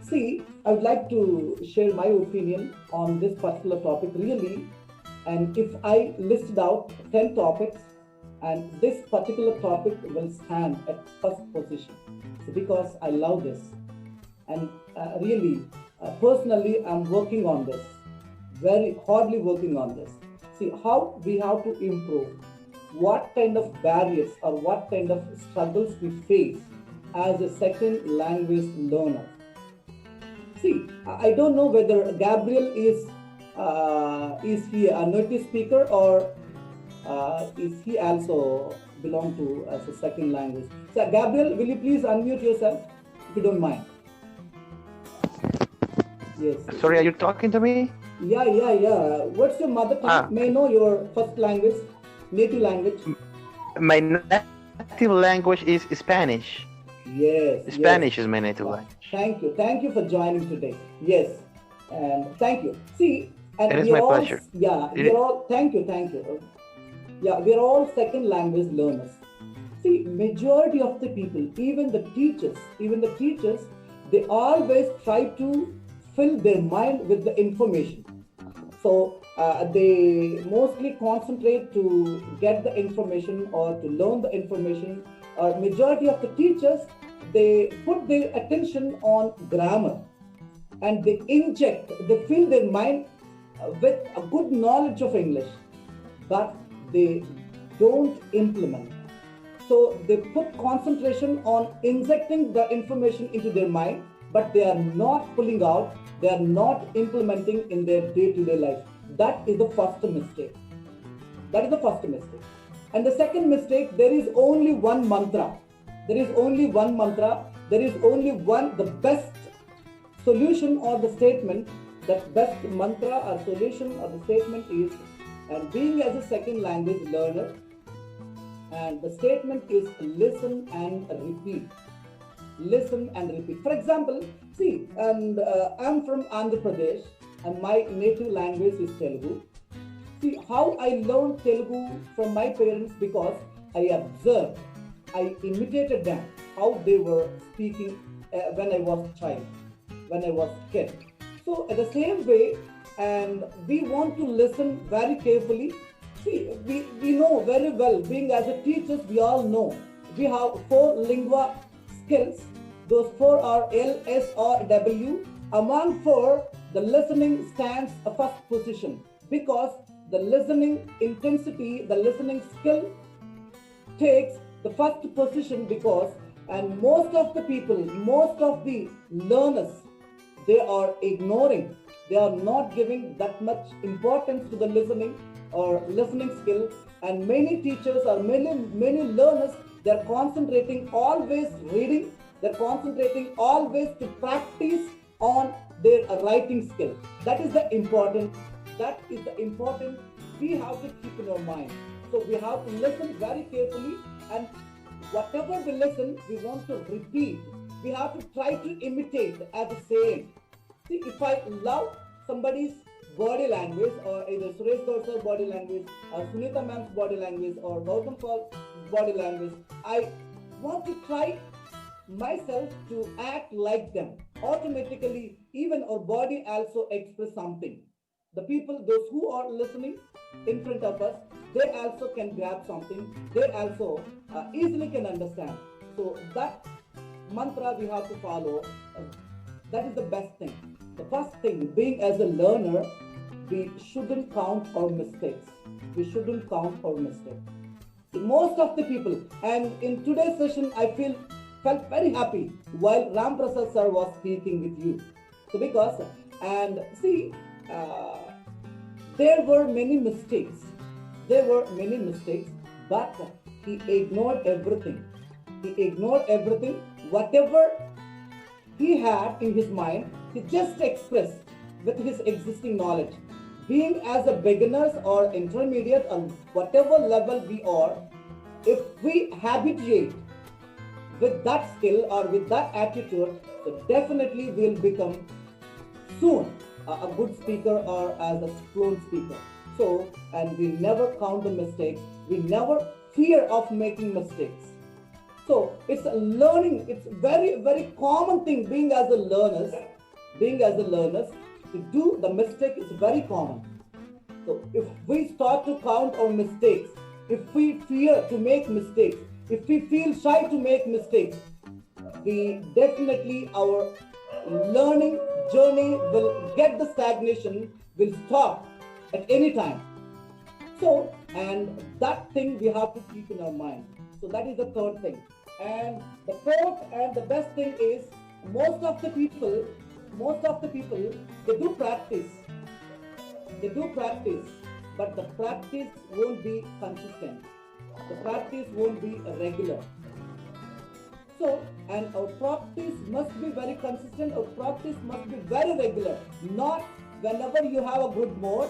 See, I would like to share my opinion on this particular topic really. And if I listed out 10 topics, and this particular topic will stand at first position. So because I love this, and really, personally, I'm working on this, very hardly working on this. See how we have to improve, what kind of barriers or what kind of struggles we face as a second language learner. See, I don't know whether Gabriel is he a native speaker or is he also belong to as a second language? So Gabriel, will you please unmute yourself if you don't mind? Yes. Sorry, are you talking to me? Yeah. What's your mother tongue? May I know your first language, native language? My native language is Spanish. Yes. Spanish is my native language. Thank you for joining today. Yes, and thank you. See, and it is my pleasure. Yeah, we're all. Thank you. Yeah, we're all second language learners. See, majority of the people, even the teachers, they always try to fill their mind with the information. So they mostly concentrate to get the information or to learn the information. Or majority of the teachers, they put their attention on grammar and they fill their mind with a good knowledge of English, but they don't implement. So they put concentration on injecting the information into their mind, but they are not pulling out, they are not implementing in their day-to-day life. That is the first mistake. And the second mistake, there is only one mantra. There is only the best solution or the statement. That best mantra or solution or the statement is, and being as a second language learner, and the statement is listen and repeat. For example, see, and I'm from Andhra Pradesh and my native language is Telugu. See how I learned Telugu from my parents, because I observed, I imitated them, how they were speaking when I was a child, when I was a kid. So in the same way, and we want to listen very carefully. See, we know very well, being as a teachers, we all know, we have 4 lingua skills. Those 4 are L, S, R, W. Among 4, the listening stands a first position, because the listening intensity, the listening skill takes the first position, because, and most of the people, most of the learners, they are ignoring, they are not giving that much importance to the listening or listening skill. And many teachers or many learners, they are concentrating always reading, they're concentrating always to practice on their writing skill. That is the important we have to keep in our mind. So we have to listen very carefully, and whatever we listen, we want to repeat. We have to try to imitate as the same. See, if I love somebody's body language, or either Suresh Gaur's body language, or Sunita ma'am's body language, or Gautam Paul's body language, I want to try myself to act like them. Automatically, even our body also express something. The people, those who are listening in front of us, they also can grab something. They also easily can understand. So that mantra we have to follow. That is the best thing. The first thing, being as a learner, we shouldn't count our mistakes. Most of the people, and in today's session, I felt very happy while Ram Prasad sir was speaking with you. So because, and see, there were many mistakes, but he ignored everything. Whatever he had in his mind, he just expressed with his existing knowledge. Being as a beginners or intermediate or whatever level we are, if we habituate with that skill or with that attitude, so definitely we'll become soon a good speaker or as a fluent speaker. So, and we never count the mistakes. We never fear of making mistakes. So it's a learning. It's very, very common thing being as a learners. being as a learners, to do the mistake is very common. So if we start to count our mistakes, if we fear to make mistakes, if we feel shy to make mistakes, we definitely our learning journey will get the stagnation, will stop at any time. So, and that thing we have to keep in our mind. So that is the third thing. And the fourth and the best thing is most of the people, they do practice. They do practice, but the practice won't be consistent. The practice won't be regular. So, and our practice must be very consistent, our practice must be very regular, not whenever you have a good mood,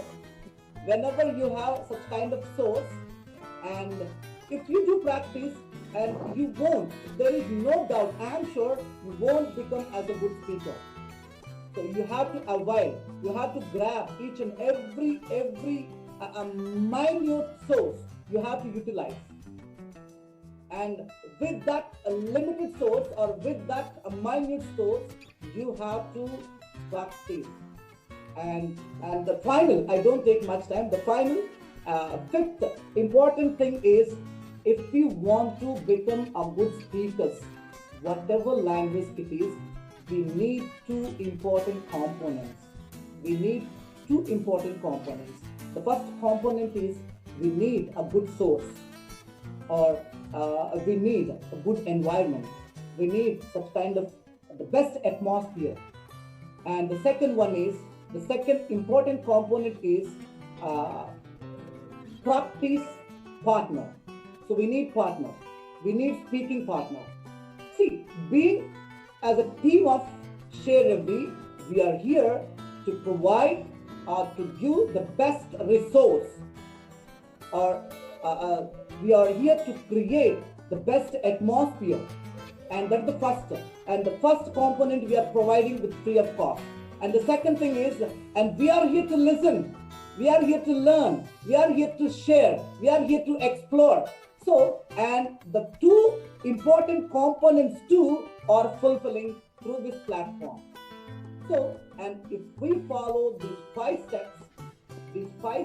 whenever you have such kind of source. And if you do practice and you won't, there is no doubt, I am sure you won't become as a good speaker. So you have to avoid, you have to grab each and every minute source you have to utilize. And with that limited source or with that minute source, you have to practice. And the final, I don't take much time, the final fifth important thing is, if you want to become a good speaker, whatever language it is, we need two important components. We need two important components. The first component is we need a good source, or we need a good environment. We need such kind of the best atmosphere. And the second one is, the second important component is practice partner. So we need partner. We need speaking partner. See, being as a team of sharEvery, we are here to provide or to give the best resource, or we are here to create the best atmosphere. And that's the first. And the first component we are providing with free of cost. And the second thing is, and we are here to listen. We are here to learn. We are here to share. We are here to explore. So, and the two important components too are fulfilling through this platform. So, and if we follow these five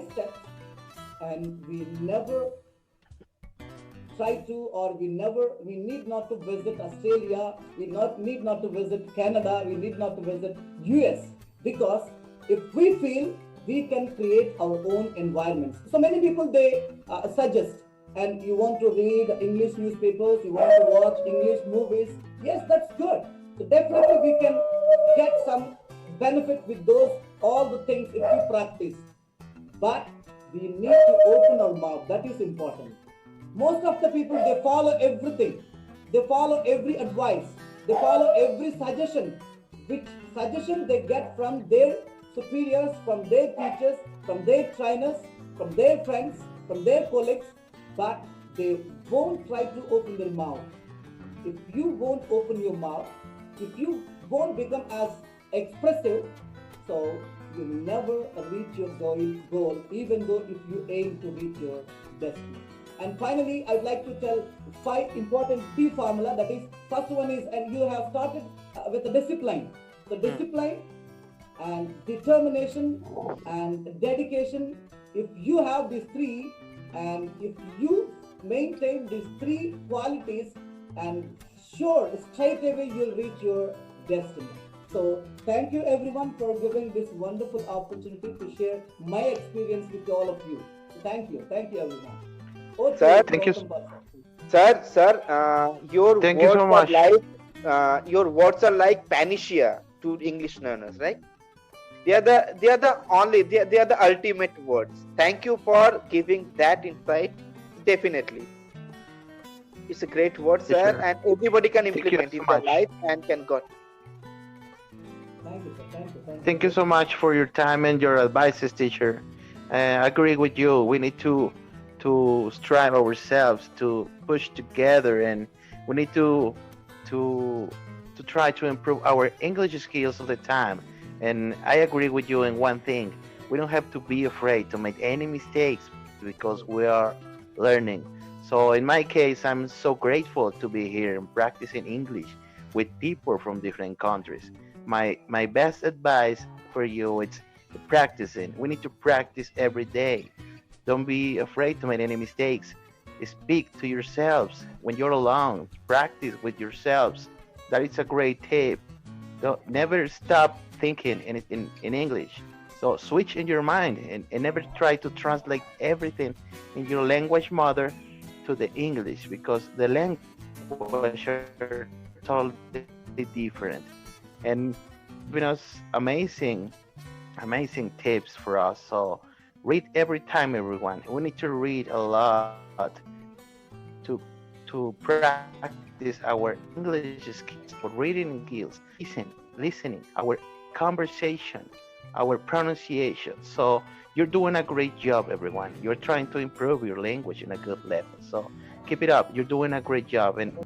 steps, and we never try to, or we need not to visit Australia, we need not to visit Canada, we need not to visit US, because if we feel we can create our own environments. So many people, they suggest, and you want to read English newspapers, you want to watch English movies. Yes, that's good. So definitely we can get some benefit with those, all the things if we practice. But we need to open our mouth. That is important. Most of the people, they follow everything. They follow every advice. They follow every suggestion. Which suggestion they get from their superiors, from their teachers, from their trainers, from their friends, from their colleagues. But they won't try to open their mouth. If you won't open your mouth, if you won't become as expressive, so you never reach your goal, even though if you aim to reach your destiny. And finally, I'd like to tell 5 important D formula. That is, first one is, and you have started with the discipline. So discipline and determination and dedication. If you have these 3, and if you maintain these 3 qualities, and sure, straight away you'll reach your destiny. So thank you everyone for giving this wonderful opportunity to share my experience with all of you. Thank you everyone. Okay, sir, thank you. Sir, your thank words you so much. Your words are like panacea to English learners, right? They are the ultimate words. Thank you for giving that insight. Definitely, it's a great word, sir, Sure. and everybody can implement in their life and can go. Thank you, sir. Thank you so much for your time and your advices, teacher. I agree with you. We need to strive ourselves to push together, and we need to try to improve our English skills all the time. And I agree with you in one thing: we don't have to be afraid to make any mistakes because we are learning. So in my case, I'm so grateful to be here and practicing English with people from different countries. my best advice for you is practicing. We need to practice every day. Don't be afraid to make any mistakes. Speak to yourselves when you're alone. Practice with yourselves. That is a great tip. Don't never stop thinking in English. So switch in your mind and never try to translate everything in your language mother to the English, because the language are totally different. And giving us amazing tips for us. So read every time, everyone. We need to read a lot to practice our English skills, our reading skills, listening, our conversation, our pronunciation. So you're doing a great job, everyone. You're trying to improve your language in a good level. So keep it up. You're doing a great job. And